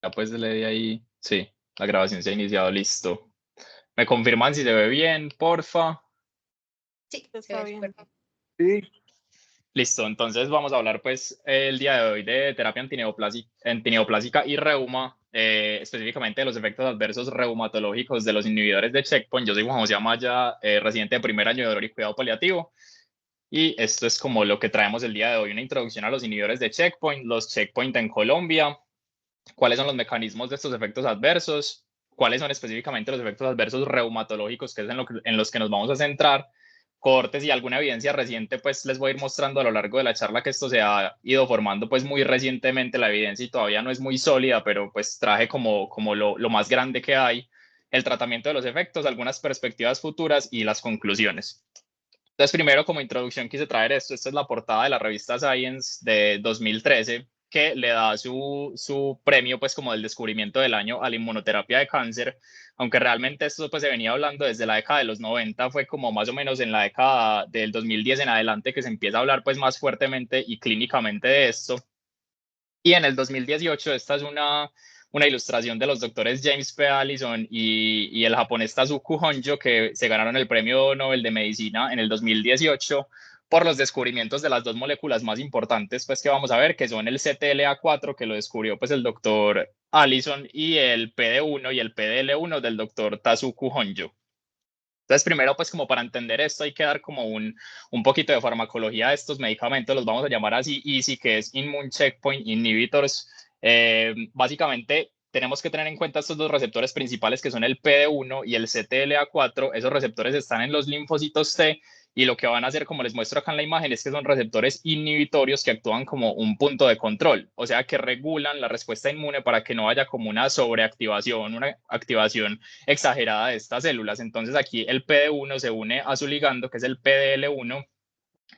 Ya pues le di ahí. Sí, la grabación se ha iniciado, listo. ¿Me confirman si se ve bien, porfa? Sí, se Está ve súper bien. bien. Sí, Listo, entonces vamos a hablar pues el día de hoy de terapia antineoplásica y reuma, específicamente de los efectos adversos reumatológicos de los inhibidores de checkpoint. Yo soy Juan José Amaya, residente de primer año de dolor y cuidado paliativo. Y esto es como lo que traemos el día de hoy, una introducción a los inhibidores de checkpoint, los checkpoint en Colombia, cuáles son los mecanismos de estos efectos adversos, cuáles son específicamente los efectos adversos reumatológicos, que es en los que nos vamos a centrar, cortes y alguna evidencia reciente, pues les voy a ir mostrando a lo largo de la charla que esto se ha ido formando pues muy recientemente la evidencia y todavía no es muy sólida, pero pues traje como lo más grande que hay, el tratamiento de los efectos, algunas perspectivas futuras y las conclusiones. Entonces, primero, como introducción, quise traer esto. Esta es la portada de la revista Science de 2013, que le da su premio, pues, como del descubrimiento del año a la inmunoterapia de cáncer, aunque realmente esto pues, se venía hablando desde la década de los 90, fue como más o menos en la década del 2010 en adelante que se empieza a hablar pues, más fuertemente y clínicamente de esto. Y en el 2018, esta es una ilustración de los doctores James P. Allison y el japonés Tazuku Honjo, que se ganaron el premio Nobel de Medicina en el 2018 por los descubrimientos de las dos moléculas más importantes pues, que vamos a ver, que son el CTLA4, que lo descubrió pues, el doctor Allison, y el PD1 y el PDL1 del doctor Tazuku Honjo. Entonces, primero, pues como para entender esto hay que dar como un poquito de farmacología de estos medicamentos, los vamos a llamar así, EASY, que es Immune Checkpoint Inhibitors. Básicamente, tenemos que tener en cuenta estos dos receptores principales que son el PD1 y el CTLA4. Esos receptores están en los linfocitos T y lo que van a hacer, como les muestro acá en la imagen, es que son receptores inhibitorios que actúan como un punto de control, o sea, que regulan la respuesta inmune para que no haya como una sobreactivación, una activación exagerada de estas células. Entonces aquí el PD1 se une a su ligando, que es el PDL1,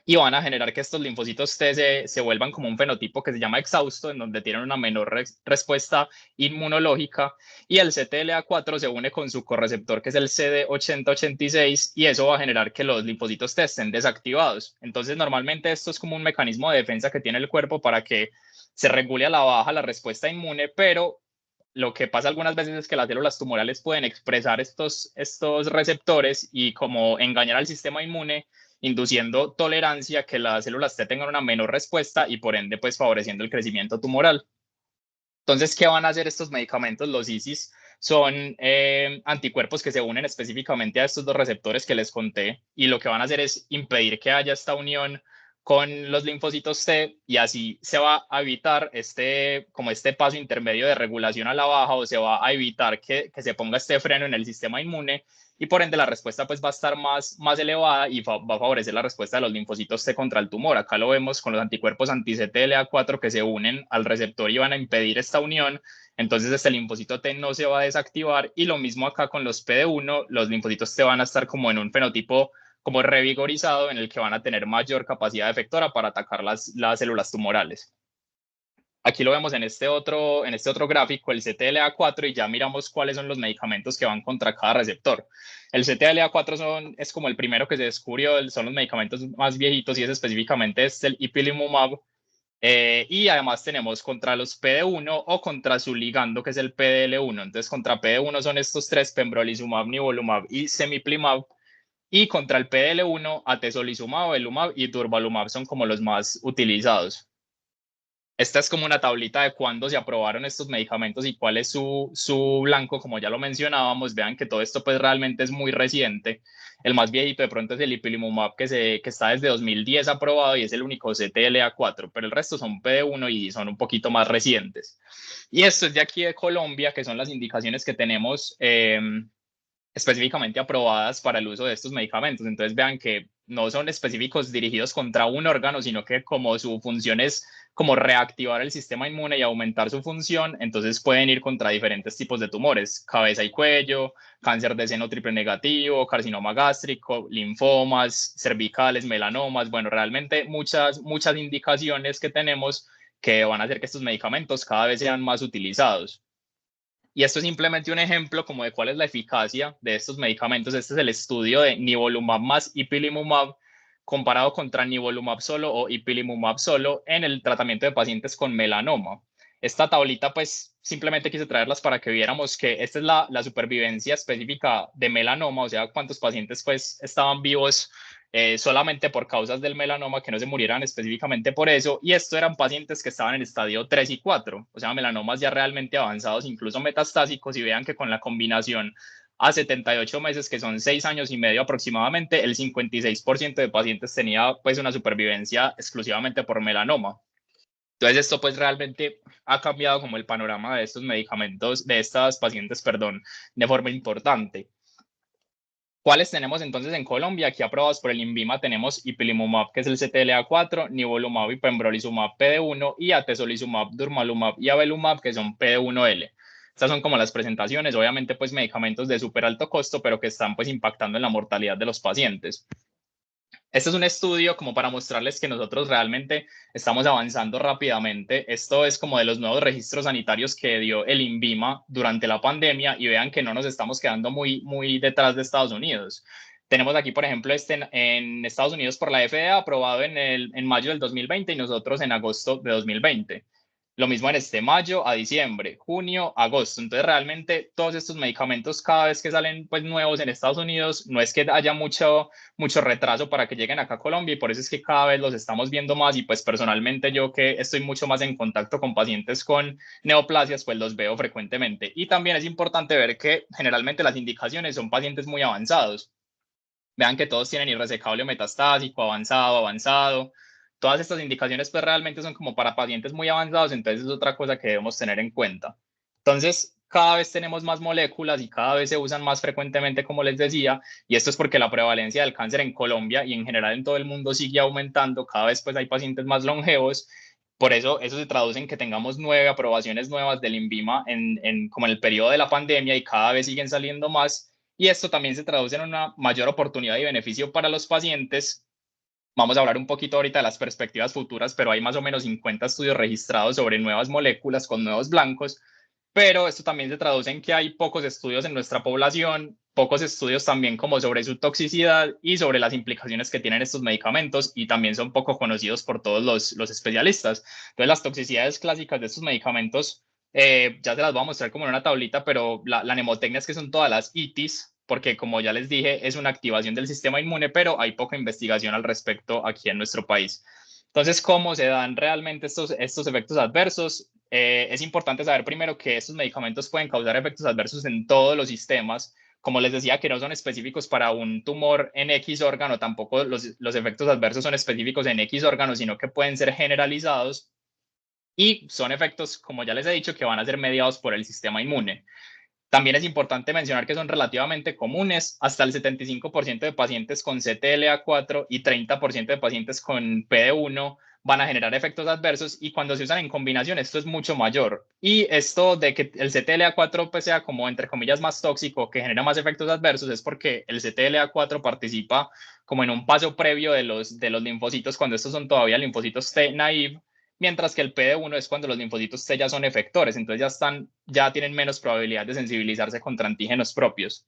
y van a generar que estos linfocitos T se vuelvan como un fenotipo que se llama exhausto, en donde tienen una menor respuesta inmunológica, y el CTLA4 se une con su correceptor, que es el CD8086, y eso va a generar que los linfocitos T estén desactivados. Entonces, normalmente esto es como un mecanismo de defensa que tiene el cuerpo para que se regule a la baja la respuesta inmune, pero lo que pasa algunas veces es que las células tumorales pueden expresar estos receptores y como engañar al sistema inmune, induciendo tolerancia, que las células T tengan una menor respuesta y por ende pues favoreciendo el crecimiento tumoral. Entonces, ¿qué van a hacer estos medicamentos? Los ISIS son anticuerpos que se unen específicamente a estos dos receptores que les conté, y lo que van a hacer es impedir que haya esta unión con los linfocitos T, y así se va a evitar como este paso intermedio de regulación a la baja, o se va a evitar que se ponga este freno en el sistema inmune, y por ende la respuesta pues va a estar más elevada y va a favorecer la respuesta de los linfocitos T contra el tumor. Acá lo vemos con los anticuerpos anti-CTLA4 que se unen al receptor y van a impedir esta unión. Entonces este linfocito T no se va a desactivar, y lo mismo acá con los PD1, los linfocitos T van a estar como en un fenotipo como revigorizado, en el que van a tener mayor capacidad efectora para atacar las células tumorales. Aquí lo vemos en este otro gráfico, el CTLA4, y ya miramos cuáles son los medicamentos que van contra cada receptor. El CTLA4 es como el primero que se descubrió, son los medicamentos más viejitos, y es específicamente el ipilimumab. Y además tenemos contra los PD1 o contra su ligando, que es el PDL1. Entonces, contra PD1 son estos tres: pembrolizumab, nivolumab y cemiplimab. Y contra el PDL1, atezolizumab, velumab y durvalumab son como los más utilizados. Esta es como una tablita de cuándo se aprobaron estos medicamentos y cuál es su blanco, como ya lo mencionábamos. Vean que todo esto pues realmente es muy reciente. El más viejito de pronto es el ipilimumab, que está desde 2010 aprobado y es el único CTLA4, pero el resto son PD1 y son un poquito más recientes. Y esto es de aquí de Colombia, que son las indicaciones que tenemos específicamente aprobadas para el uso de estos medicamentos. Entonces vean que no son específicos dirigidos contra un órgano, sino que como su función es como reactivar el sistema inmune y aumentar su función, entonces pueden ir contra diferentes tipos de tumores: cabeza y cuello, cáncer de seno triple negativo, carcinoma gástrico, linfomas, cervicales, melanomas. Bueno, realmente muchas indicaciones que tenemos que van a hacer que estos medicamentos cada vez sean más utilizados. Y esto es simplemente un ejemplo como de cuál es la eficacia de estos medicamentos. Este es el estudio de nivolumab más ipilimumab comparado contra nivolumab solo o ipilimumab solo en el tratamiento de pacientes con melanoma. Esta tablita, pues simplemente quise traerlas para que viéramos que esta es la supervivencia específica de melanoma, o sea, cuántos pacientes pues estaban vivos solamente por causas del melanoma, que no se murieran específicamente por eso, y esto eran pacientes que estaban en estadio 3 y 4, o sea, melanomas ya realmente avanzados, incluso metastásicos, y vean que con la combinación a 78 meses, que son 6 años y medio aproximadamente, el 56% de pacientes tenía pues una supervivencia exclusivamente por melanoma. Entonces esto pues realmente ha cambiado como el panorama de estos medicamentos, de estas pacientes, perdón, de forma importante. ¿Cuáles tenemos entonces en Colombia? Aquí aprobados por el INVIMA tenemos ipilimumab, que es el CTLA4, nivolumab y pembrolizumab PD1 y atezolizumab, durvalumab y avelumab, que son PD1L. Estas son como las presentaciones, obviamente pues medicamentos de súper alto costo, pero que están pues impactando en la mortalidad de los pacientes. Este es un estudio como para mostrarles que nosotros realmente estamos avanzando rápidamente. Esto es como de los nuevos registros sanitarios que dio el INVIMA durante la pandemia y vean que no nos estamos quedando muy detrás de Estados Unidos. Tenemos aquí, por ejemplo, en Estados Unidos por la FDA aprobado en mayo del 2020 y nosotros en agosto de 2020. Lo mismo en este mayo a diciembre, junio, agosto. Entonces, realmente todos estos medicamentos, cada vez que salen pues, nuevos en Estados Unidos, no es que haya mucho retraso para que lleguen acá a Colombia y por eso es que cada vez los estamos viendo más y pues personalmente yo que estoy mucho más en contacto con pacientes con neoplasias, pues los veo frecuentemente. Y también es importante ver que generalmente las indicaciones son pacientes muy avanzados. Vean que todos tienen irresecable metastásico, avanzado. Todas estas indicaciones pues realmente son como para pacientes muy avanzados, entonces es otra cosa que debemos tener en cuenta. Entonces, cada vez tenemos más moléculas y cada vez se usan más frecuentemente, como les decía, y esto es porque la prevalencia del cáncer en Colombia y en general en todo el mundo sigue aumentando, cada vez pues hay pacientes más longevos. Por eso se traduce en que tengamos 9 aprobaciones nuevas del INVIMA como en el periodo de la pandemia y cada vez siguen saliendo más. Y esto también se traduce en una mayor oportunidad y beneficio para los pacientes. Vamos a hablar un poquito ahorita de las perspectivas futuras, pero hay más o menos 50 estudios registrados sobre nuevas moléculas con nuevos blancos, pero esto también se traduce en que hay pocos estudios en nuestra población, pocos estudios también como sobre su toxicidad y sobre las implicaciones que tienen estos medicamentos y también son poco conocidos por todos los especialistas. Entonces, las toxicidades clásicas de estos medicamentos, ya se las voy a mostrar como en una tablita, pero la mnemotecnia es que son todas las ITIS, porque como ya les dije, es una activación del sistema inmune, pero hay poca investigación al respecto aquí en nuestro país. Entonces, ¿cómo se dan realmente estos efectos adversos? Es importante saber primero que estos medicamentos pueden causar efectos adversos en todos los sistemas. Como les decía, que no son específicos para un tumor en X órgano, tampoco los efectos adversos son específicos en X órgano, sino que pueden ser generalizados y son efectos, como ya les he dicho, que van a ser mediados por el sistema inmune. También es importante mencionar que son relativamente comunes. Hasta el 75% de pacientes con CTLA4 y 30% de pacientes con PD1 van a generar efectos adversos y cuando se usan en combinación esto es mucho mayor. Y esto de que el CTLA4 pues, sea como entre comillas más tóxico, que genera más efectos adversos, es porque el CTLA4 participa como en un paso previo de los linfocitos cuando estos son todavía linfocitos T naive, mientras que el PD1 es cuando los linfocitos T ya son efectores, entonces ya tienen menos probabilidad de sensibilizarse contra antígenos propios.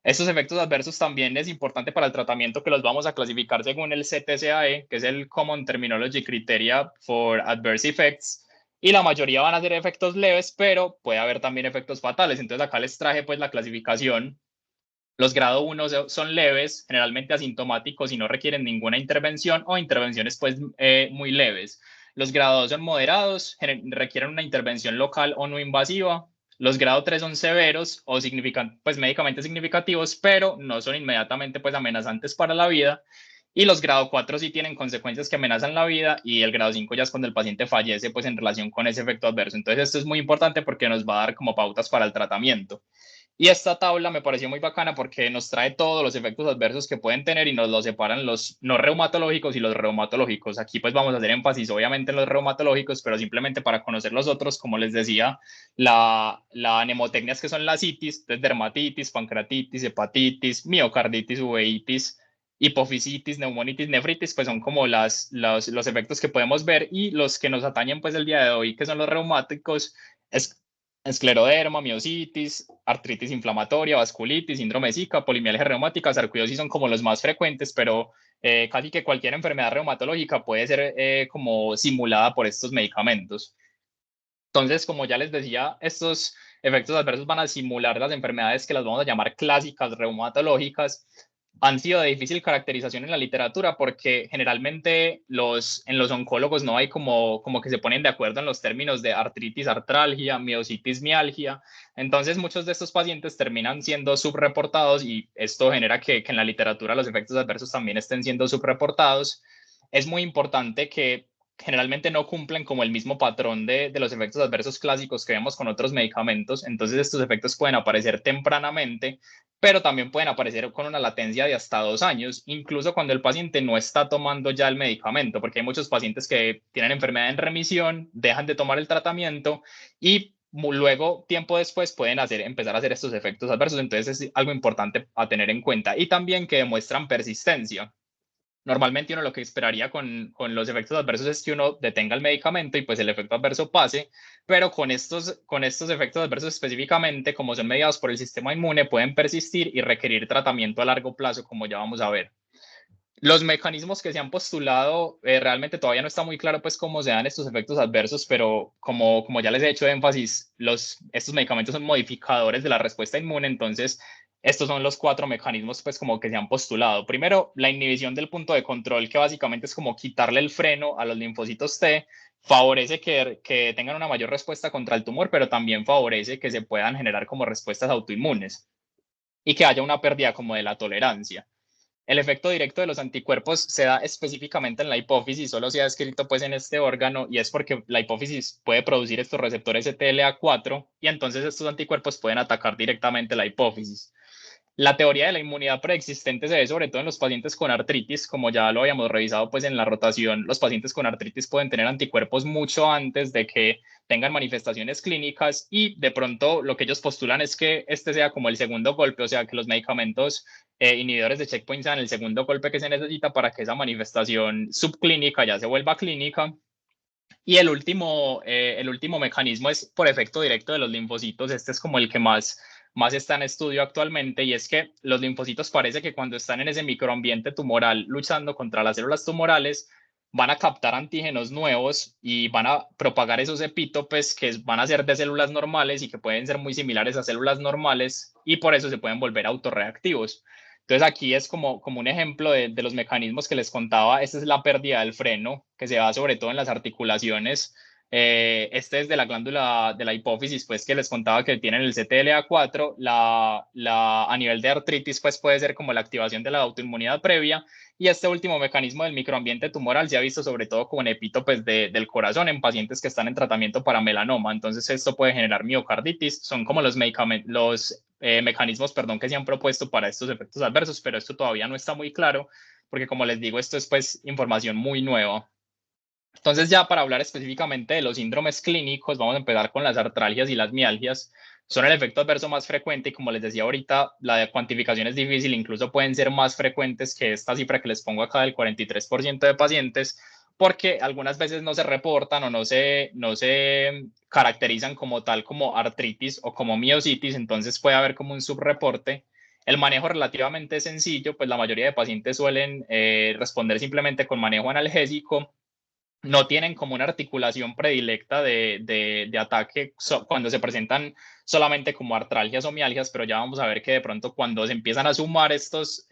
Estos efectos adversos también es importante para el tratamiento que los vamos a clasificar según el CTCAE, que es el Common Terminology Criteria for Adverse Effects, y la mayoría van a ser efectos leves, pero puede haber también efectos fatales. Entonces acá les traje pues la clasificación. Los grado 1 son leves, generalmente asintomáticos y no requieren ninguna intervención o intervenciones pues muy leves. Los grado 2 son moderados, requieren una intervención local o no invasiva. Los grado 3 son severos o pues médicamente significativos, pero no son inmediatamente pues amenazantes para la vida. Y los grado 4 sí tienen consecuencias que amenazan la vida y el grado 5 ya es cuando el paciente fallece pues en relación con ese efecto adverso. Entonces esto es muy importante porque nos va a dar como pautas para el tratamiento. Y esta tabla me pareció muy bacana porque nos trae todos los efectos adversos que pueden tener y nos los separan los no reumatológicos y los reumatológicos. Aquí pues vamos a hacer énfasis obviamente en los reumatológicos, pero simplemente para conocer los otros, como les decía, la mnemotecnia que son las itis, dermatitis, pancreatitis, hepatitis, miocarditis, uveitis, hipofisitis, neumonitis, nefritis, pues son como los efectos que podemos ver y los que nos atañen pues el día de hoy, que son los reumáticos, es escleroderma, miositis, artritis inflamatoria, vasculitis, síndrome de Zika, polimialgia reumática, sarcoidosis son como los más frecuentes, pero casi que cualquier enfermedad reumatológica puede ser como simulada por estos medicamentos. Entonces, como ya les decía, estos efectos adversos van a simular las enfermedades que las vamos a llamar clásicas reumatológicas. Han sido de difícil caracterización en la literatura porque generalmente en los oncólogos no hay como que se ponen de acuerdo en los términos de artritis, artralgia, miositis, mialgia. Entonces muchos de estos pacientes terminan siendo subreportados y esto genera que en la literatura los efectos adversos también estén siendo subreportados. Es muy importante que generalmente no cumplen como el mismo patrón de los efectos adversos clásicos que vemos con otros medicamentos. Entonces estos efectos pueden aparecer tempranamente, pero también pueden aparecer con una latencia de hasta 2 años, incluso cuando el paciente no está tomando ya el medicamento, porque hay muchos pacientes que tienen enfermedad en remisión, dejan de tomar el tratamiento y luego, tiempo después, pueden empezar a hacer estos efectos adversos. Entonces es algo importante a tener en cuenta. Y también que demuestran persistencia. Normalmente uno lo que esperaría con los efectos adversos es que uno detenga el medicamento y pues el efecto adverso pase, pero con estos efectos adversos específicamente, como son mediados por el sistema inmune, pueden persistir y requerir tratamiento a largo plazo, como ya vamos a ver. Los mecanismos que se han postulado, realmente todavía no está muy claro pues cómo se dan estos efectos adversos, pero como ya les he hecho énfasis, estos medicamentos son modificadores de la respuesta inmune, entonces estos son los 4 mecanismos pues como que se han postulado. Primero, la inhibición del punto de control, que básicamente es como quitarle el freno a los linfocitos T, favorece que tengan una mayor respuesta contra el tumor, pero también favorece que se puedan generar como respuestas autoinmunes y que haya una pérdida como de la tolerancia. El efecto directo de los anticuerpos se da específicamente en la hipófisis, solo se ha descrito pues en este órgano y es porque la hipófisis puede producir estos receptores CTLA4 y entonces estos anticuerpos pueden atacar directamente la hipófisis. La teoría de la inmunidad preexistente se ve sobre todo en los pacientes con artritis, como ya lo habíamos revisado pues en la rotación, los pacientes con artritis pueden tener anticuerpos mucho antes de que tengan manifestaciones clínicas y de pronto lo que ellos postulan es que este sea como el segundo golpe, o sea que los medicamentos inhibidores de checkpoint sean el segundo golpe que se necesita para que esa manifestación subclínica ya se vuelva clínica. Y el último mecanismo es por efecto directo de los linfocitos. Este es como el que más está en estudio actualmente y es que los linfocitos parece que cuando están en ese microambiente tumoral luchando contra las células tumorales, van a captar antígenos nuevos y van a propagar esos epítopes que van a ser de células normales y que pueden ser muy similares a células normales y por eso se pueden volver autorreactivos. Entonces aquí es como un ejemplo de los mecanismos que les contaba. Esta es la pérdida del freno, que se da sobre todo en las articulaciones. Este es de la glándula de la hipófisis, pues que les contaba que tienen el CTLA4. A nivel de artritis, pues puede ser como la activación de la autoinmunidad previa. Y este último mecanismo del microambiente tumoral se ha visto sobre todo como en epítopes del corazón en pacientes que están en tratamiento para melanoma. Entonces esto puede generar miocarditis. Son como los mecanismos, perdón, que se han propuesto para estos efectos adversos, pero esto todavía no está muy claro, porque como les digo, esto es pues información muy nueva. Entonces ya para hablar específicamente de los síndromes clínicos, vamos a empezar con las artralgias y las mialgias. Son el efecto adverso más frecuente y como les decía ahorita, la de cuantificación es difícil, incluso pueden ser más frecuentes que esta cifra que les pongo acá del 43% de pacientes, porque algunas veces no se reportan o no se caracterizan como tal como artritis o como miositis, entonces puede haber como un subreporte. El manejo relativamente sencillo, pues la mayoría de pacientes suelen responder simplemente con manejo analgésico, no tienen como una articulación predilecta de ataque cuando se presentan solamente como artralgias o mialgias, pero ya vamos a ver que de pronto cuando se empiezan a sumar estas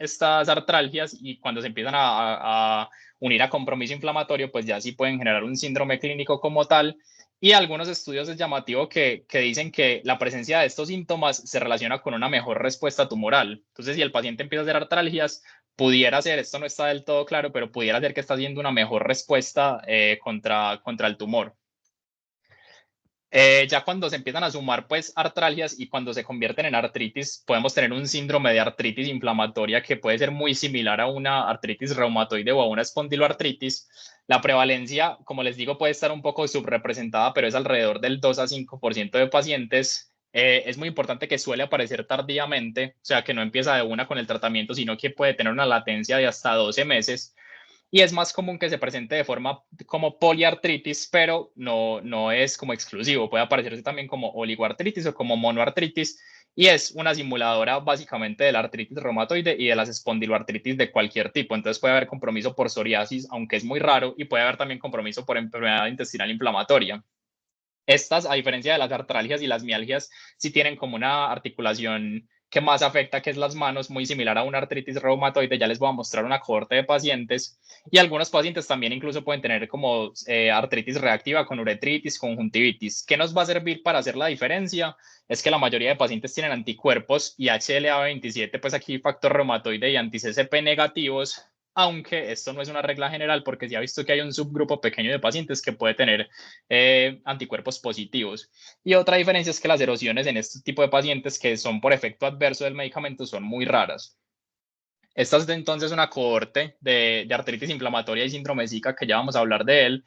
artralgias y cuando se empiezan a unir a compromiso inflamatorio, pues ya sí pueden generar un síndrome clínico como tal. Y algunos estudios es llamativo que dicen que la presencia de estos síntomas se relaciona con una mejor respuesta tumoral. Entonces, si el paciente empieza a hacer artralgias, pudiera ser, esto no está del todo claro, pero pudiera ser que está haciendo una mejor respuesta contra el tumor. Ya cuando se empiezan a sumar pues artralgias y cuando se convierten en artritis, podemos tener un síndrome de artritis inflamatoria que puede ser muy similar a una artritis reumatoide o a una espondiloartritis. La prevalencia, como les digo, puede estar un poco subrepresentada, pero es alrededor del 2 a 5% de pacientes. Es muy importante que suele aparecer tardíamente, o sea, que no empieza de una con el tratamiento, sino que puede tener una latencia de hasta 12 meses y es más común que se presente de forma como poliartritis, pero no es como exclusivo. Puede aparecerse también como oligoartritis o como monoartritis y es una simuladora básicamente de la artritis reumatoide y de las espondiloartritis de cualquier tipo. Entonces puede haber compromiso por psoriasis, aunque es muy raro, y puede haber también compromiso por enfermedad intestinal inflamatoria. Estas, a diferencia de las artralgias y las mialgias, sí tienen como una articulación que más afecta, que es las manos, muy similar a una artritis reumatoide. Ya les voy a mostrar una cohorte de pacientes y algunos pacientes también incluso pueden tener como artritis reactiva con uretritis, conjuntivitis. ¿Qué nos va a servir para hacer la diferencia? Es que la mayoría de pacientes tienen anticuerpos y HLA-27, pues aquí factor reumatoide y anti-CCP negativos, aunque esto no es una regla general porque se ha visto que hay un subgrupo pequeño de pacientes que puede tener anticuerpos positivos. Y otra diferencia es que las erosiones en este tipo de pacientes que son por efecto adverso del medicamento son muy raras. Esta es entonces una cohorte de artritis inflamatoria y síndrome Zika, que ya vamos a hablar de él.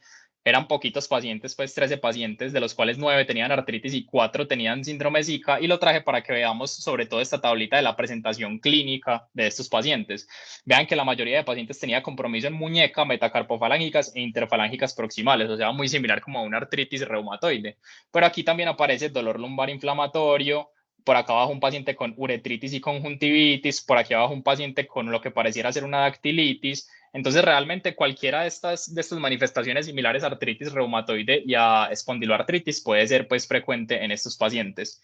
Eran poquitos pacientes, pues 13 pacientes, de los cuales 9 tenían artritis y 4 tenían síndrome Zika, y lo traje para que veamos sobre todo esta tablita de la presentación clínica de estos pacientes. Vean que la mayoría de pacientes tenía compromiso en muñeca, metacarpofalángicas e interfalángicas proximales, o sea, muy similar como a una artritis reumatoide. Pero aquí también aparece dolor lumbar inflamatorio, por acá abajo un paciente con uretritis y conjuntivitis, por aquí abajo un paciente con lo que pareciera ser una dactilitis. Entonces, realmente cualquiera de estas manifestaciones similares a artritis reumatoide y a espondiloartritis puede ser pues frecuente en estos pacientes.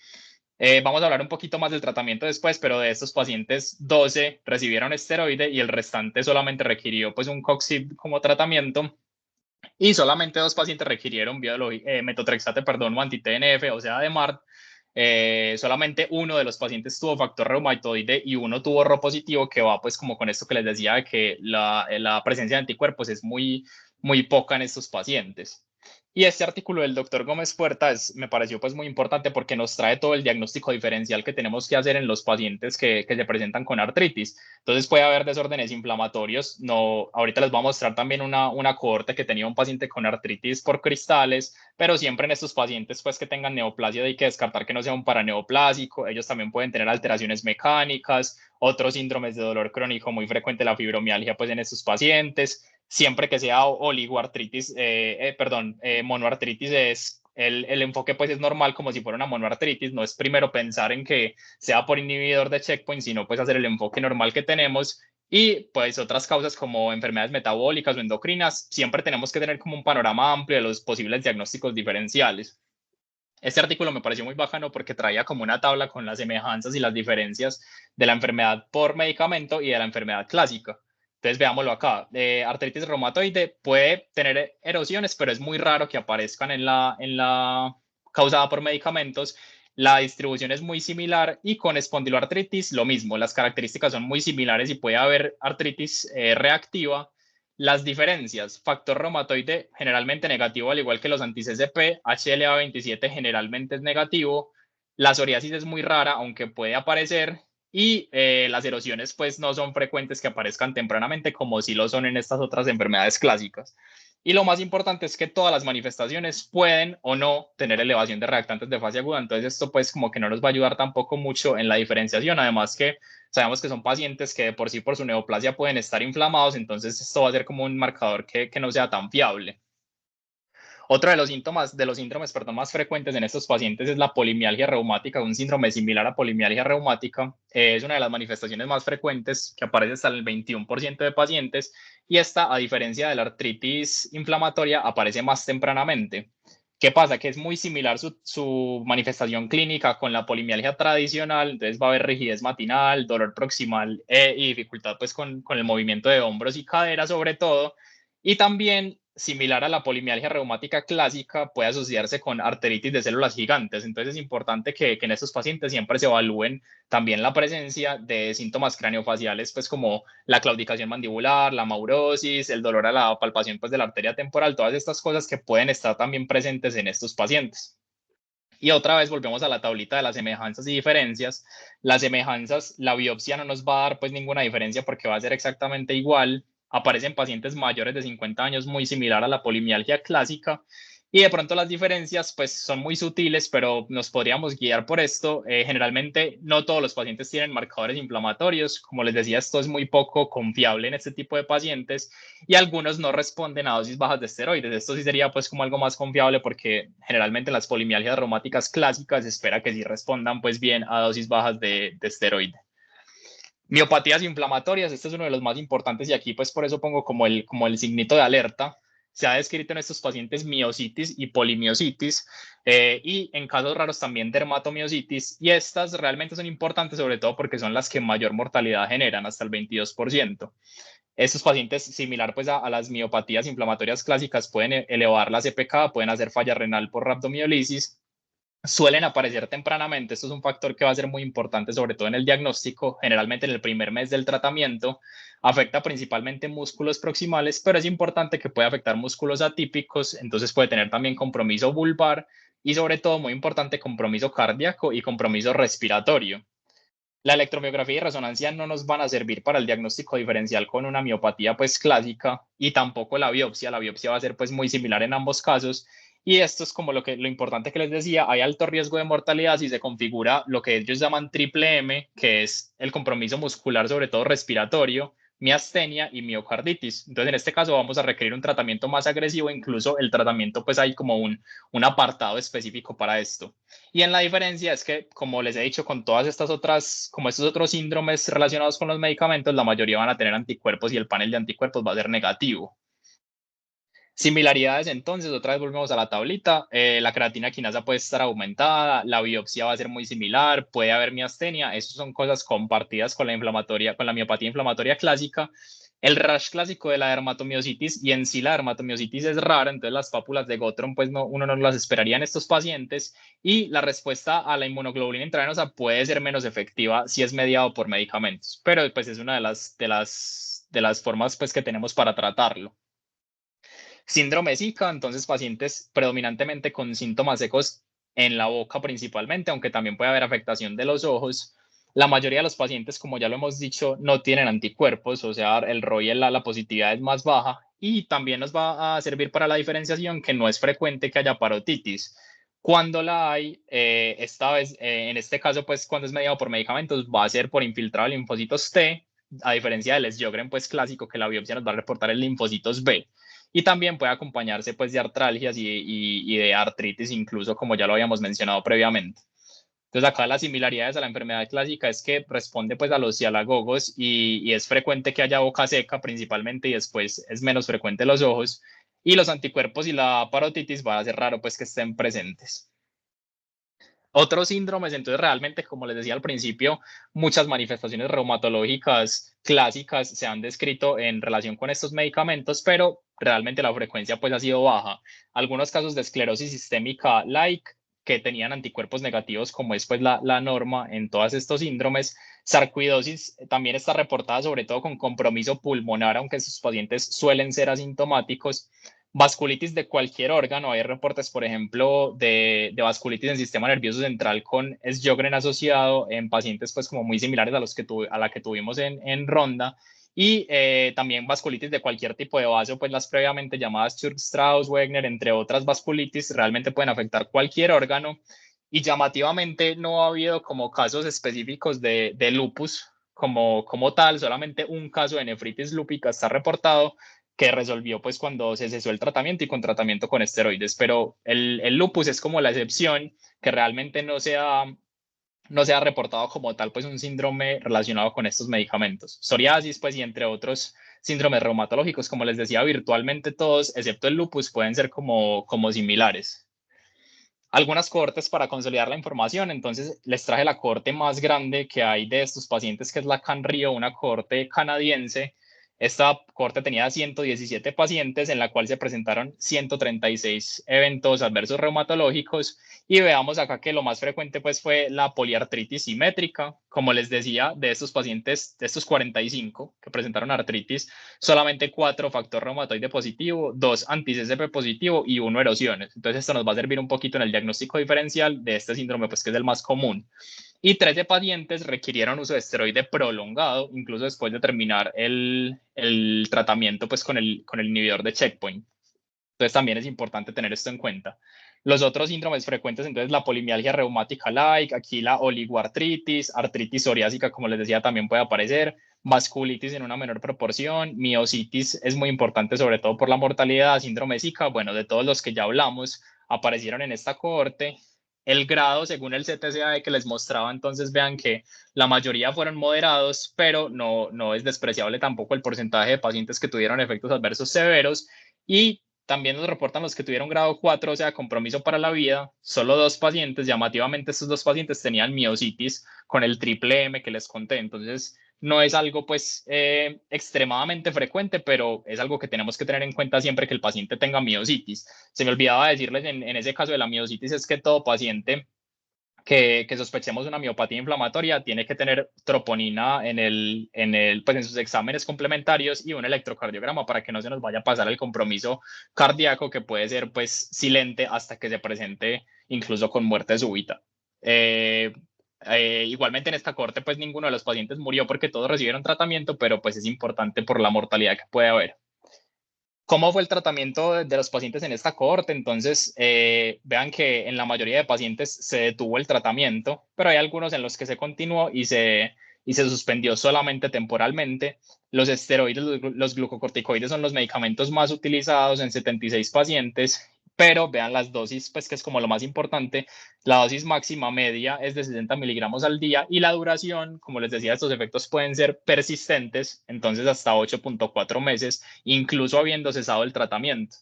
Vamos a hablar un poquito más del tratamiento después, pero de estos pacientes 12 recibieron esteroide y el restante solamente requirió pues un Coxib como tratamiento, y solamente 2 pacientes requirieron metotrexate, perdón, o anti-TNF, o sea, de MARD. Solamente uno de los pacientes tuvo factor reumatoide y uno tuvo Rho positivo, que va pues como con esto que les decía de que la presencia de anticuerpos es muy, muy poca en estos pacientes. Y este artículo del doctor Gómez Puerta me pareció pues muy importante porque nos trae todo el diagnóstico diferencial que tenemos que hacer en los pacientes que se presentan con artritis. Entonces puede haber desórdenes inflamatorios. No, ahorita les voy a mostrar también una cohorte que tenía un paciente con artritis por cristales, pero siempre en estos pacientes pues que tengan neoplasia hay que descartar que no sea un paraneoplásico. Ellos también pueden tener alteraciones mecánicas, otros síndromes de dolor crónico, muy frecuente la fibromialgia pues en estos pacientes. Siempre que sea oligoartritis, monoartritis, el enfoque pues es normal como si fuera una monoartritis. No es primero pensar en que sea por inhibidor de checkpoint, sino pues hacer el enfoque normal que tenemos. Y pues otras causas como enfermedades metabólicas o endocrinas, siempre tenemos que tener como un panorama amplio de los posibles diagnósticos diferenciales. Este artículo me pareció muy bacano porque traía como una tabla con las semejanzas y las diferencias de la enfermedad por medicamento y de la enfermedad clásica. Entonces veámoslo acá. Artritis reumatoide puede tener erosiones, pero es muy raro que aparezcan en la causada por medicamentos. La distribución es muy similar, y con espondiloartritis lo mismo. Las características son muy similares y puede haber artritis reactiva. Las diferencias: factor reumatoide generalmente negativo, al igual que los anti-CCP. HLA-27 generalmente es negativo. La psoriasis es muy rara, aunque puede aparecer. Y las erosiones pues no son frecuentes que aparezcan tempranamente como sí lo son en estas otras enfermedades clásicas. Y lo más importante es que todas las manifestaciones pueden o no tener elevación de reactantes de fase aguda. Entonces esto pues como que no nos va a ayudar tampoco mucho en la diferenciación. Además que sabemos que son pacientes que de por sí por su neoplasia pueden estar inflamados, entonces esto va a ser como un marcador que no sea tan fiable. Otro de los síntomas, de los síndromes, perdón, más frecuentes en estos pacientes es la polimialgia reumática, un síndrome similar a polimialgia reumática. Es una de las manifestaciones más frecuentes que aparece hasta el 21% de pacientes, y esta, a diferencia de la artritis inflamatoria, aparece más tempranamente. ¿Qué pasa? Que es muy similar su manifestación clínica con la polimialgia tradicional. Entonces va a haber rigidez matinal, dolor proximal y dificultad pues con el movimiento de hombros y cadera sobre todo. Y también, similar a la polimialgia reumática clásica, puede asociarse con arteritis de células gigantes. Entonces es importante que en estos pacientes siempre se evalúen también la presencia de síntomas craneofaciales, pues como la claudicación mandibular, la maurosis, el dolor a la palpación pues de la arteria temporal, todas estas cosas que pueden estar también presentes en estos pacientes. Y otra vez volvemos a la tablita de las semejanzas y diferencias. Las semejanzas: la biopsia no nos va a dar pues ninguna diferencia porque va a ser exactamente igual. Aparecen pacientes mayores de 50 años, muy similar a la polimialgia clásica. Y de pronto las diferencias pues son muy sutiles, pero nos podríamos guiar por esto. Generalmente no todos los pacientes tienen marcadores inflamatorios. Como les decía, esto es muy poco confiable en este tipo de pacientes, y algunos no responden a dosis bajas de esteroides. Esto sí sería pues como algo más confiable porque generalmente en las polimialgias reumáticas clásicas se espera que sí respondan pues bien a dosis bajas de esteroide. Miopatías inflamatorias, este es uno de los más importantes, y aquí pues por eso pongo como el signito de alerta. Se ha descrito en estos pacientes miositis y polimiositis, y en casos raros también dermatomiositis, y estas realmente son importantes sobre todo porque son las que mayor mortalidad generan, hasta el 22%. Estos pacientes, similar pues a las miopatías inflamatorias clásicas, pueden elevar la CPK, pueden hacer falla renal por rhabdomiolisis, suelen aparecer tempranamente. Esto es un factor que va a ser muy importante, sobre todo en el diagnóstico, generalmente en el primer mes del tratamiento. Afecta principalmente músculos proximales, pero es importante que pueda afectar músculos atípicos, entonces puede tener también compromiso vulvar y sobre todo, muy importante, compromiso cardíaco y compromiso respiratorio. La electromiografía y resonancia no nos van a servir para el diagnóstico diferencial con una miopatía pues clásica, y tampoco la biopsia. La biopsia va a ser pues muy similar en ambos casos, y esto es como lo importante que les decía: hay alto riesgo de mortalidad si se configura lo que ellos llaman triple M, que es el compromiso muscular, sobre todo respiratorio, miastenia y miocarditis. Entonces, en este caso vamos a requerir un tratamiento más agresivo, incluso el tratamiento pues hay como un apartado específico para esto. Y en la diferencia es que, como les he dicho, con todas estas otras, como estos otros síndromes relacionados con los medicamentos, la mayoría van a tener anticuerpos y el panel de anticuerpos va a ser negativo. Similaridades, entonces, otra vez volvemos a la tablita. La creatina quinasa puede estar aumentada, la biopsia va a ser muy similar, puede haber miastenia. Estas son cosas compartidas con la miopatía inflamatoria clásica. El rash clásico de la dermatomiositis, y en sí la dermatomiositis es rara, entonces las pápulas de Gottron pues no, uno no las esperaría en estos pacientes, y la respuesta a la inmunoglobulina intravenosa puede ser menos efectiva si es mediado por medicamentos, pero pues es una de las formas pues que tenemos para tratarlo. Síndrome Zika, entonces pacientes predominantemente con síntomas secos en la boca principalmente, aunque también puede haber afectación de los ojos. La mayoría de los pacientes, como ya lo hemos dicho, no tienen anticuerpos, o sea, el ROI, la positividad es más baja, y también nos va a servir para la diferenciación que no es frecuente que haya parotitis. Cuando la hay, esta vez, en este caso, pues cuando es mediado por medicamentos, va a ser por infiltrado de linfocitos T, a diferencia del Sjögren pues clásico, que la biopsia nos va a reportar el linfocitos B. Y también puede acompañarse pues de artralgias y de artritis, incluso, como ya lo habíamos mencionado previamente. Entonces, acá las similaridades a la enfermedad clásica es que responde pues a los cialagogos, y es frecuente que haya boca seca principalmente, y después es menos frecuente los ojos, y los anticuerpos y la parotitis va a ser raro pues que estén presentes. Otros síndromes, entonces, realmente, como les decía al principio, muchas manifestaciones reumatológicas clásicas se han descrito en relación con estos medicamentos, pero realmente la frecuencia pues ha sido baja. Algunos casos de esclerosis sistémica like, que tenían anticuerpos negativos, como es pues la norma en todos estos síndromes. Sarcoidosis también está reportada, sobre todo con compromiso pulmonar, aunque estos pacientes suelen ser asintomáticos. Vasculitis de cualquier órgano. Hay reportes, por ejemplo, de vasculitis en sistema nervioso central con Sjögren asociado en pacientes pues como muy similares a la que tuvimos en Ronda. Y también vasculitis de cualquier tipo de vaso, pues las previamente llamadas Churg-Strauss, Wegener, entre otras vasculitis, realmente pueden afectar cualquier órgano. Y llamativamente no ha habido como casos específicos de lupus como tal. Solamente un caso de nefritis lúpica está reportado, que resolvió pues cuando se cesó el tratamiento y con tratamiento con esteroides, pero el lupus es como la excepción, que realmente no se ha reportado como tal pues un síndrome relacionado con estos medicamentos. Psoriasis pues, y entre otros síndromes reumatológicos, como les decía, virtualmente todos, excepto el lupus, pueden ser como similares. Algunas cohortes para consolidar la información. Entonces les traje la cohorte más grande que hay de estos pacientes, que es la CanRio, una cohorte canadiense. Esta cohorte tenía 117 pacientes, en la cual se presentaron 136 eventos adversos reumatológicos, y veamos acá que lo más frecuente pues fue la poliartritis simétrica. Como les decía, de estos pacientes, de estos 45 que presentaron artritis, solamente 4 factor reumatoide positivo, 2 anti-CCP positivo y 1 erosiones. Entonces esto nos va a servir un poquito en el diagnóstico diferencial de este síndrome, pues que es el más común. Y 13 pacientes requirieron uso de esteroide prolongado, incluso después de terminar el tratamiento pues con el inhibidor de checkpoint. Entonces también es importante tener esto en cuenta. Los otros síndromes frecuentes, entonces, la polimialgia reumática like, aquí la oligoartritis, artritis psoriásica, como les decía, también puede aparecer, vasculitis en una menor proporción, miositis es muy importante, sobre todo por la mortalidad, síndrome Zika, bueno, de todos los que ya hablamos, aparecieron en esta cohorte. El grado, según el CTCAE que les mostraba, entonces vean que la mayoría fueron moderados, pero no es despreciable tampoco el porcentaje de pacientes que tuvieron efectos adversos severos, y también nos reportan los que tuvieron grado 4, o sea, compromiso para la vida. Solo 2 pacientes, llamativamente estos 2 pacientes tenían miositis con el triple M que les conté. Entonces, no es algo pues extremadamente frecuente, pero es algo que tenemos que tener en cuenta siempre que el paciente tenga miositis. Se me olvidaba decirles en ese caso de la miositis es que todo paciente que sospechemos una miopatía inflamatoria tiene que tener troponina pues en sus exámenes complementarios y un electrocardiograma para que no se nos vaya a pasar el compromiso cardíaco que puede ser pues silente hasta que se presente incluso con muerte súbita. Eh, Igualmente en esta corte pues ninguno de los pacientes murió porque todos recibieron tratamiento, pero pues es importante por la mortalidad que puede haber. ¿Cómo fue el tratamiento de los pacientes en esta cohorte? Entonces, vean que en la mayoría de pacientes se detuvo el tratamiento, pero hay algunos en los que se continuó y se suspendió solamente temporalmente. Los esteroides, los glucocorticoides son los medicamentos más utilizados en 76 pacientes, pero vean las dosis, pues que es como lo más importante. La dosis máxima media es de 60 miligramos al día y la duración, como les decía, estos efectos pueden ser persistentes, entonces hasta 8.4 meses incluso habiendo cesado el tratamiento.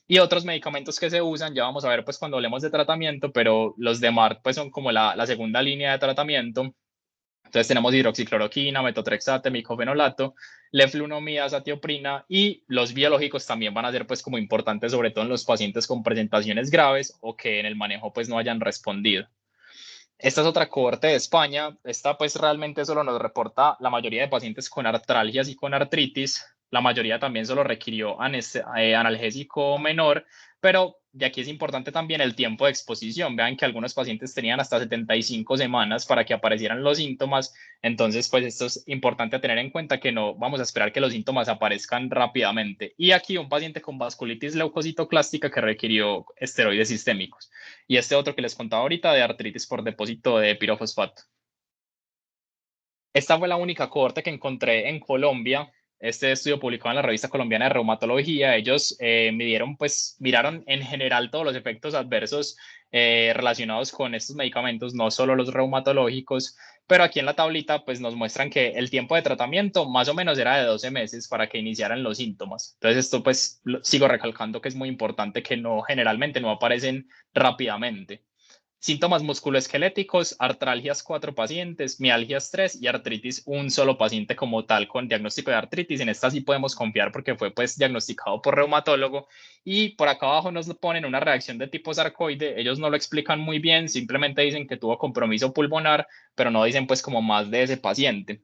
Y otros medicamentos que se usan, ya vamos a ver pues cuando hablemos de tratamiento, pero los de MART pues son como la segunda línea de tratamiento. Entonces tenemos hidroxicloroquina, metotrexate, micofenolato, leflunomida, azatioprina y los biológicos también van a ser pues como importantes sobre todo en los pacientes con presentaciones graves o que en el manejo pues no hayan respondido. Esta es otra cohorte de España. Esta pues realmente solo nos reporta la mayoría de pacientes con artralgias y con artritis. La mayoría también solo requirió analgésico menor, pero de aquí es importante también el tiempo de exposición. Vean que algunos pacientes tenían hasta 75 semanas para que aparecieran los síntomas. Entonces, pues esto es importante tener en cuenta que no vamos a esperar que los síntomas aparezcan rápidamente. Y aquí un paciente con vasculitis leucocitoclástica que requirió esteroides sistémicos y este otro que les contaba ahorita de artritis por depósito de pirofosfato. Esta fue la única cohorte que encontré en Colombia. Este estudio publicado en la revista colombiana de reumatología, ellos miraron en general todos los efectos adversos relacionados con estos medicamentos, no solo los reumatológicos, pero aquí en la tablita pues nos muestran que el tiempo de tratamiento más o menos era de 12 meses para que iniciaran los síntomas. Entonces esto pues sigo recalcando que es muy importante que no generalmente no aparecen rápidamente. Síntomas musculoesqueléticos, artralgias 4 pacientes, mialgias 3 y artritis un solo paciente como tal con diagnóstico de artritis. En esta sí podemos confiar porque fue pues diagnosticado por reumatólogo y por acá abajo nos ponen una reacción de tipo sarcoide. Ellos no lo explican muy bien, simplemente dicen que tuvo compromiso pulmonar, pero no dicen pues como más de ese paciente.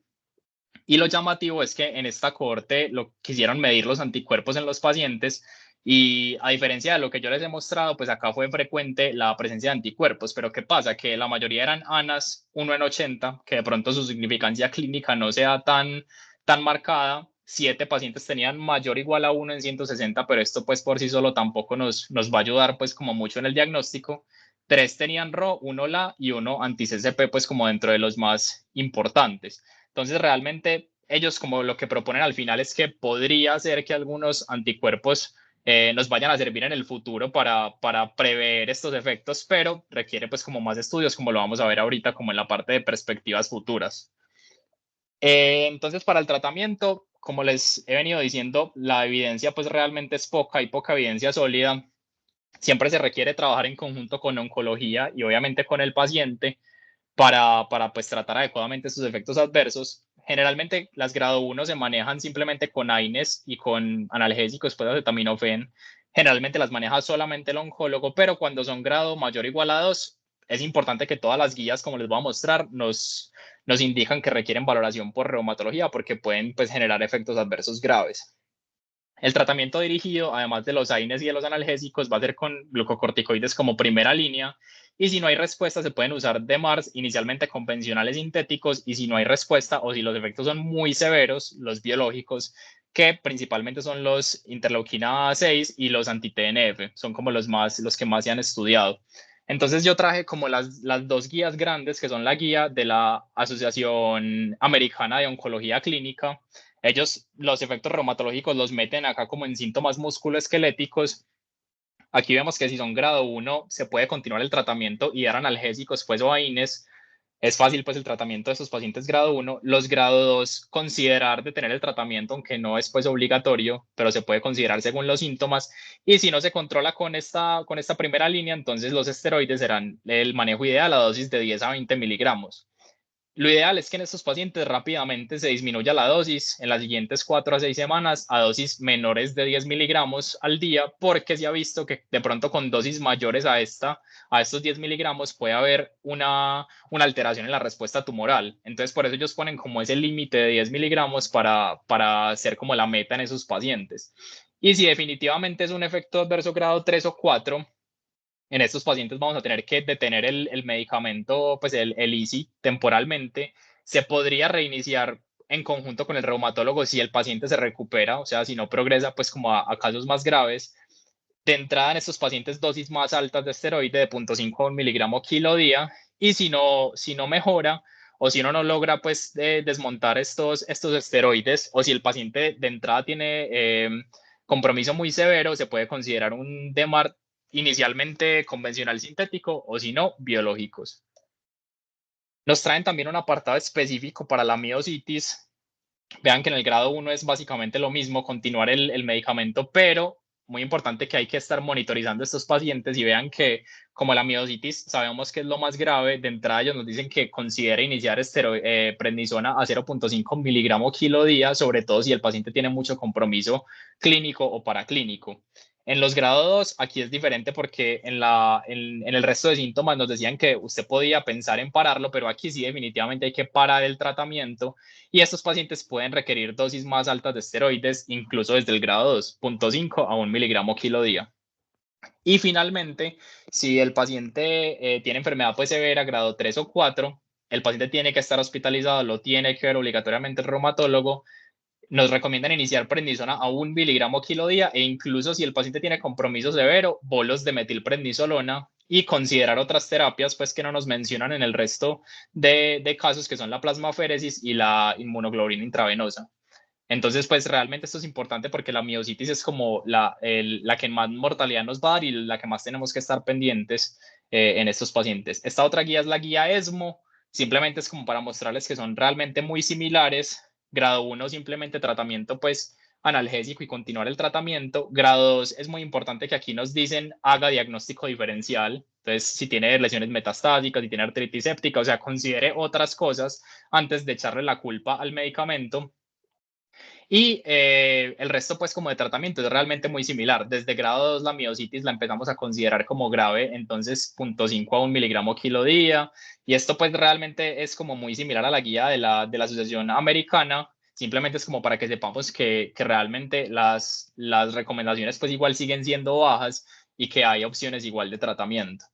Y lo llamativo es que en esta cohorte lo quisieron medir los anticuerpos en los pacientes y a diferencia de lo que yo les he mostrado, pues acá fue frecuente la presencia de anticuerpos, pero ¿qué pasa? Que la mayoría eran ANAS 1 en 80, que de pronto su significancia clínica no sea tan marcada. 7 pacientes tenían mayor o igual a 1 en 160, pero esto pues por sí solo tampoco nos va a ayudar pues como mucho en el diagnóstico. 3 tenían RO, 1 LA y 1 anti-CCP pues como dentro de los más importantes. Entonces, realmente ellos como lo que proponen al final es que podría ser que algunos anticuerpos nos vayan a servir en el futuro para prever estos efectos, pero requiere pues como más estudios, como lo vamos a ver ahorita, como en la parte de perspectivas futuras. Entonces, para el tratamiento, como les he venido diciendo, la evidencia pues realmente es poca, hay poca evidencia sólida. Siempre se requiere trabajar en conjunto con oncología y obviamente con el paciente para pues tratar adecuadamente sus efectos adversos. Generalmente las grado 1 se manejan simplemente con AINES y con analgésicos, pues acetaminofén. Generalmente las maneja solamente el oncólogo, pero cuando son grado mayor o igual a 2, es importante que todas las guías, como les voy a mostrar, nos indican que requieren valoración por reumatología porque pueden pues, generar efectos adversos graves. El tratamiento dirigido, además de los AINES y de los analgésicos, va a ser con glucocorticoides como primera línea. Y si no hay respuesta, se pueden usar DMARDs, inicialmente convencionales sintéticos. Y si no hay respuesta o si los efectos son muy severos, los biológicos, que principalmente son los interleuquina 6 y los anti-TNF, son como los que más se han estudiado. Entonces yo traje como las dos guías grandes, que son la guía de la Asociación Americana de Oncología Clínica. Ellos los efectos reumatológicos los meten acá como en síntomas musculoesqueléticos. Aquí vemos que si son grado 1 se puede continuar el tratamiento y dar analgésicos pues o AINES. es fácil pues el tratamiento de estos pacientes grado 1. Los grado 2, considerar de tener el tratamiento, aunque no es pues obligatorio, pero se puede considerar según los síntomas. Y si no se controla con esta primera línea, entonces los esteroides serán el manejo ideal a dosis de 10 a 20 miligramos. Lo ideal es que en estos pacientes rápidamente se disminuya la dosis en las siguientes 4 a 6 semanas a dosis menores de 10 miligramos al día, porque se ha visto que de pronto con dosis mayores a estos 10 miligramos puede haber una alteración en la respuesta tumoral. Entonces, por eso ellos ponen como ese límite de 10 miligramos para hacer como la meta en esos pacientes. Y si definitivamente es un efecto adverso grado 3 o 4, en estos pacientes vamos a tener que detener el medicamento, pues el ICI temporalmente. Se podría reiniciar en conjunto con el reumatólogo si el paciente se recupera, o sea, si no progresa pues como a casos más graves. De entrada en estos pacientes dosis más altas de esteroide de 0.5 miligramo kilo día, y si no mejora o si uno no logra pues desmontar estos esteroides, o si el paciente de entrada tiene compromiso muy severo, se puede considerar un DMARD inicialmente convencional sintético o si no, biológicos. Nos traen también un apartado específico para la miositis. Vean que en el grado 1 es básicamente lo mismo, continuar el medicamento, pero muy importante que hay que estar monitorizando a estos pacientes y vean que como la miositis sabemos que es lo más grave, de entrada ellos nos dicen que considere iniciar prednisona a 0.5 miligramo kilo día, sobre todo si el paciente tiene mucho compromiso clínico o paraclínico. En los grados 2, aquí es diferente porque en el resto de síntomas nos decían que usted podía pensar en pararlo, pero aquí sí definitivamente hay que parar el tratamiento y estos pacientes pueden requerir dosis más altas de esteroides, incluso desde el grado 2.5 a 1 miligramo kilo día. Y finalmente, si el paciente tiene enfermedad pues severa, grado 3 o 4, el paciente tiene que estar hospitalizado, lo tiene que ver obligatoriamente el reumatólogo. Nos recomiendan iniciar prednisona a 1 miligramo kilo día e incluso si el paciente tiene compromiso severo, bolos de metilprednisolona y considerar otras terapias pues que no nos mencionan en el resto de casos, que son la plasmaféresis y la inmunoglobulina intravenosa. Entonces, pues realmente esto es importante porque la miositis es como la que más mortalidad nos va a dar y la que más tenemos que estar pendientes en estos pacientes. Esta otra guía es la guía ESMO, simplemente es como para mostrarles que son realmente muy similares. Grado 1 simplemente tratamiento pues analgésico y continuar el tratamiento. Grado 2 es muy importante que aquí nos dicen haga diagnóstico diferencial. Entonces, si tiene lesiones metastásicas, si tiene artritis séptica, o sea, considere otras cosas antes de echarle la culpa al medicamento. Y el resto, pues, como de tratamiento es realmente muy similar. Desde grado 2, la miositis la empezamos a considerar como grave, entonces 0.5 a 1 miligramo kilo día. Y esto, pues, realmente es como muy similar a la guía de la Asociación Americana. Simplemente es como para que sepamos que realmente las recomendaciones, pues, igual siguen siendo bajas y que hay opciones igual de tratamiento.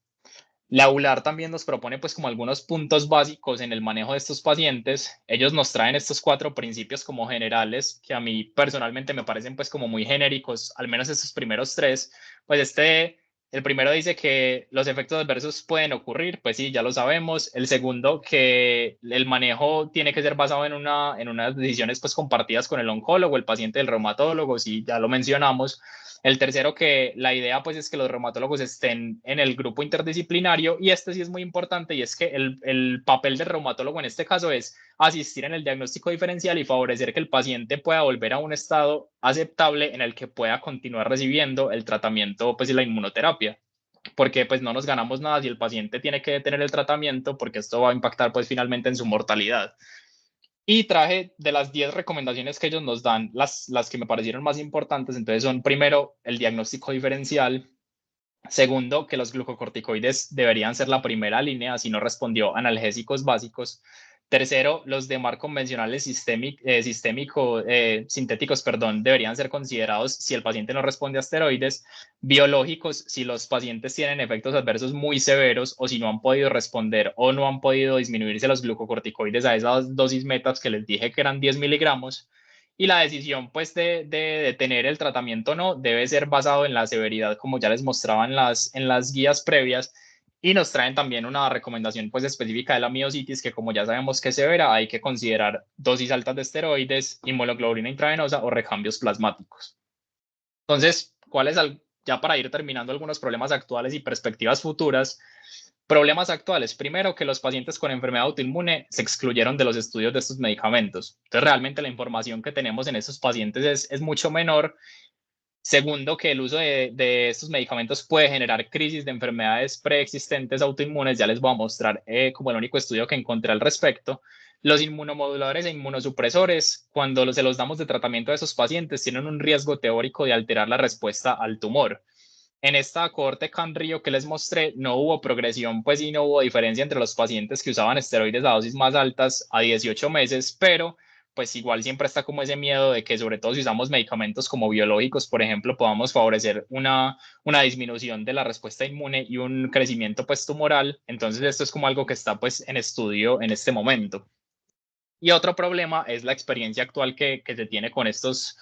La ULAR también nos propone pues como algunos puntos básicos en el manejo de estos pacientes. Ellos nos traen estos 4 principios como generales que a mí personalmente me parecen pues como muy genéricos, al menos estos primeros 3. Pues el primero dice que los efectos adversos pueden ocurrir, pues sí, ya lo sabemos. El segundo, que el manejo tiene que ser basado en unas decisiones pues compartidas con el oncólogo, el paciente, el reumatólogo, sí, ya lo mencionamos. El tercero, que la idea pues es que los reumatólogos estén en el grupo interdisciplinario, y este sí es muy importante, y es que el papel del reumatólogo en este caso es asistir en el diagnóstico diferencial y favorecer que el paciente pueda volver a un estado aceptable en el que pueda continuar recibiendo el tratamiento pues y la inmunoterapia, porque pues no nos ganamos nada si el paciente tiene que detener el tratamiento, porque esto va a impactar pues finalmente en su mortalidad. Y traje de las 10 recomendaciones que ellos nos dan, las que me parecieron más importantes. Entonces son, primero, el diagnóstico diferencial. Segundo, que los glucocorticoides deberían ser la primera línea, si no respondió analgésicos básicos. Tercero, los DMARD convencionales sintéticos, perdón, deberían ser considerados si el paciente no responde a esteroides. Biológicos, si los pacientes tienen efectos adversos muy severos o si no han podido responder o no han podido disminuirse los glucocorticoides a esas dosis metas que les dije que eran 10 miligramos. Y la decisión pues de detener el tratamiento no debe ser basado en la severidad, como ya les mostraba en las guías previas. Y nos traen también una recomendación pues específica de la miositis, que como ya sabemos que es severa, hay que considerar dosis altas de esteroides, inmunoglobulina intravenosa o recambios plasmáticos. Entonces, ya para ir terminando algunos problemas actuales y perspectivas futuras, Problemas actuales. Primero, que los pacientes con enfermedad autoinmune se excluyeron de los estudios de estos medicamentos. Entonces, realmente la información que tenemos en estos pacientes es mucho menor. Segundo, que el uso de estos medicamentos puede generar crisis de enfermedades preexistentes autoinmunes. Ya les voy a mostrar como el único estudio que encontré al respecto. Los inmunomoduladores e inmunosupresores, cuando se los damos de tratamiento a esos pacientes, tienen un riesgo teórico de alterar la respuesta al tumor. En esta cohorte CANRIO que les mostré, no hubo progresión, pues y no hubo diferencia entre los pacientes que usaban esteroides a dosis más altas a 18 meses, pero pues igual siempre está como ese miedo de que sobre todo si usamos medicamentos como biológicos, por ejemplo, podamos favorecer una disminución de la respuesta inmune y un crecimiento pues tumoral. Entonces esto es como algo que está pues en estudio en este momento. Y otro problema es la experiencia actual que se tiene con estos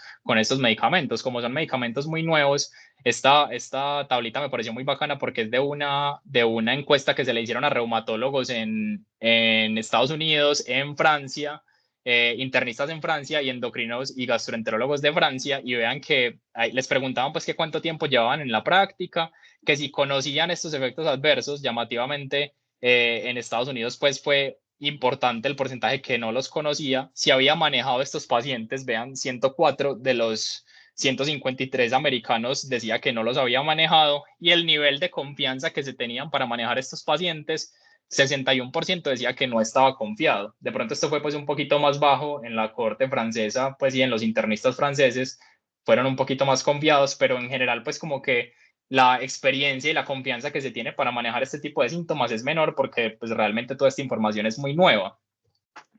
medicamentos. Como son medicamentos muy nuevos, esta tablita me pareció muy bacana porque es de una encuesta que se le hicieron a reumatólogos en Estados Unidos, en Francia, internistas en Francia y endocrinos y gastroenterólogos de Francia. Y vean que les preguntaban pues que cuánto tiempo llevaban en la práctica, que si conocían estos efectos adversos. Llamativamente, en Estados Unidos pues fue importante el porcentaje que no los conocía. Si había manejado estos pacientes, vean, 104 de los 153 americanos decía que no los había manejado, y el nivel de confianza que se tenían para manejar estos pacientes, 61% decía que no estaba confiado. De pronto esto fue pues un poquito más bajo en la corte francesa, pues, y en los internistas franceses fueron un poquito más confiados, pero en general pues como que la experiencia y la confianza que se tiene para manejar este tipo de síntomas es menor porque pues realmente toda esta información es muy nueva.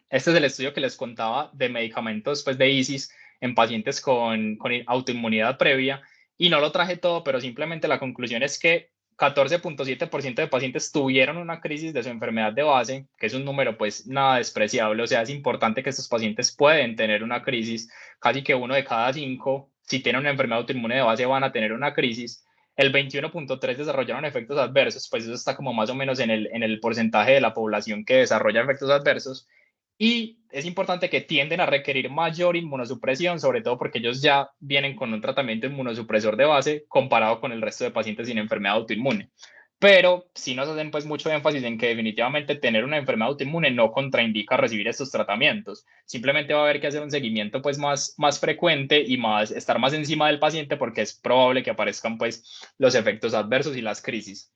Este es el estudio que les contaba de medicamentos pues de ISIS en pacientes con autoinmunidad previa, y no lo traje todo, pero simplemente la conclusión es que 14.7% de pacientes tuvieron una crisis de su enfermedad de base, que es un número pues nada despreciable. O sea, es importante que estos pacientes pueden tener una crisis. Casi que 1 de cada 5, si tienen una enfermedad autoinmune de base, van a tener una crisis. El 21.3% desarrollaron efectos adversos, pues eso está como más o menos en el porcentaje de la población que desarrolla efectos adversos. Y es importante que tienden a requerir mayor inmunosupresión, sobre todo porque ellos ya vienen con un tratamiento inmunosupresor de base comparado con el resto de pacientes sin enfermedad autoinmune. Pero sí nos hacen pues mucho énfasis en que definitivamente tener una enfermedad autoinmune no contraindica recibir estos tratamientos. Simplemente va a haber que hacer un seguimiento pues más frecuente y estar más encima del paciente, porque es probable que aparezcan pues los efectos adversos y las crisis.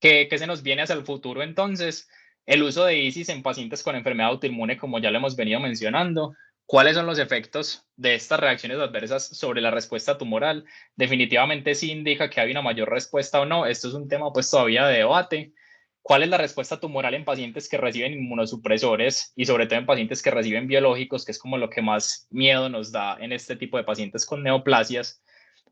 ¿Qué se nos viene hacia el futuro entonces? El uso de ISIS en pacientes con enfermedad autoinmune, como ya lo hemos venido mencionando. ¿Cuáles son los efectos de estas reacciones adversas sobre la respuesta tumoral? Definitivamente sí indica que hay una mayor respuesta o no. Esto es un tema pues todavía de debate. ¿Cuál es la respuesta tumoral en pacientes que reciben inmunosupresores y sobre todo en pacientes que reciben biológicos, que es como lo que más miedo nos da en este tipo de pacientes con neoplasias?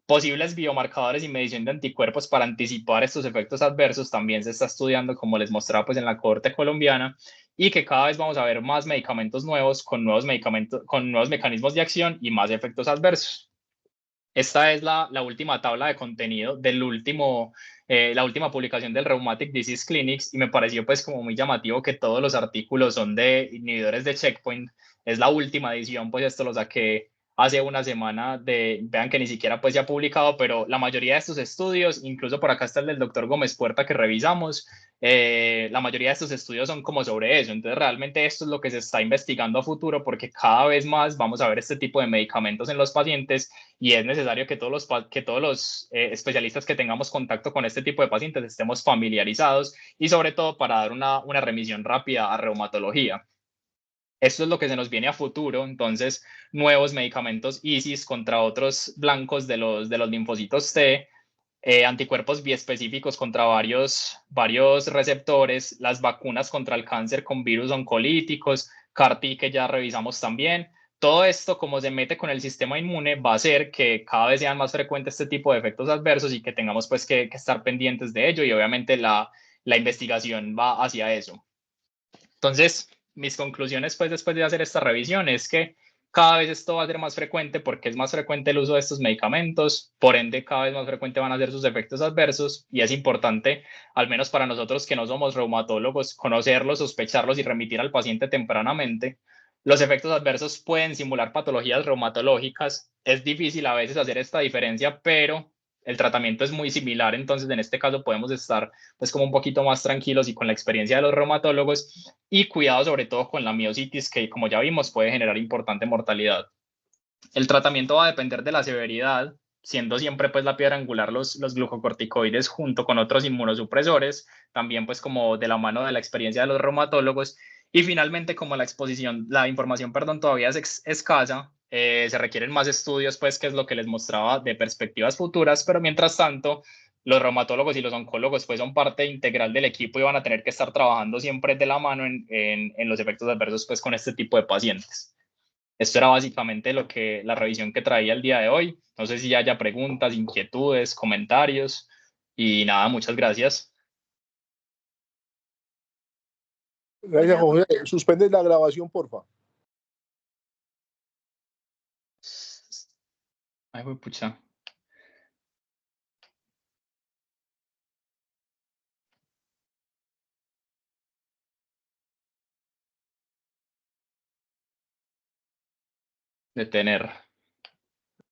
Posibles biomarcadores y medición de anticuerpos para anticipar estos efectos adversos también se está estudiando, como les mostraba pues en la cohorte colombiana, y que cada vez vamos a ver más medicamentos nuevos con nuevos medicamentos, con nuevos mecanismos de acción y más efectos adversos. Esta es la última tabla de contenido la última publicación del Rheumatic Disease Clinics, y me pareció pues como muy llamativo que todos los artículos son de inhibidores de checkpoint. Es la última edición, pues esto lo saqué hace una semana. Vean que ni siquiera pues se ha publicado, pero la mayoría de estos estudios, incluso por acá está el del doctor Gómez Puerta que revisamos, la mayoría de estos estudios son como sobre eso. Entonces realmente esto es lo que se está investigando a futuro, porque cada vez más vamos a ver este tipo de medicamentos en los pacientes, y es necesario que todos los especialistas que tengamos contacto con este tipo de pacientes estemos familiarizados, y sobre todo para dar una remisión rápida a reumatología. Esto es lo que se nos viene a futuro. Entonces, nuevos medicamentos ISIS contra otros blancos de los linfocitos T, anticuerpos biespecíficos contra varios receptores, las vacunas contra el cáncer con virus oncolíticos, CAR-T que ya revisamos también. Todo esto, como se mete con el sistema inmune, va a hacer que cada vez sean más frecuentes este tipo de efectos adversos y que tengamos pues que estar pendientes de ello, y obviamente la investigación va hacia eso. Entonces, mis conclusiones pues después de hacer esta revisión es que cada vez esto va a ser más frecuente porque es más frecuente el uso de estos medicamentos, por ende cada vez más frecuente van a ser sus efectos adversos, y es importante, al menos para nosotros que no somos reumatólogos, conocerlos, sospecharlos y remitir al paciente tempranamente. Los efectos adversos pueden simular patologías reumatológicas. Es difícil a veces hacer esta diferencia, pero el tratamiento es muy similar, entonces en este caso podemos estar pues como un poquito más tranquilos y con la experiencia de los reumatólogos y cuidado sobre todo con la miositis que como ya vimos puede generar importante mortalidad. El tratamiento va a depender de la severidad, siendo siempre pues la piedra angular los glucocorticoides junto con otros inmunosupresores, también pues como de la mano de la experiencia de los reumatólogos. Y finalmente, como la información, perdón, todavía es escasa, se requieren más estudios, pues, que es lo que les mostraba de perspectivas futuras, pero mientras tanto, los reumatólogos y los oncólogos, pues, son parte integral del equipo y van a tener que estar trabajando siempre de la mano en los efectos adversos, pues, con este tipo de pacientes. Esto era básicamente la revisión que traía el día de hoy. No sé si haya preguntas, inquietudes, comentarios y nada, muchas gracias. Gracias, José. Suspende la grabación, porfa. Ay, pucha. Detener.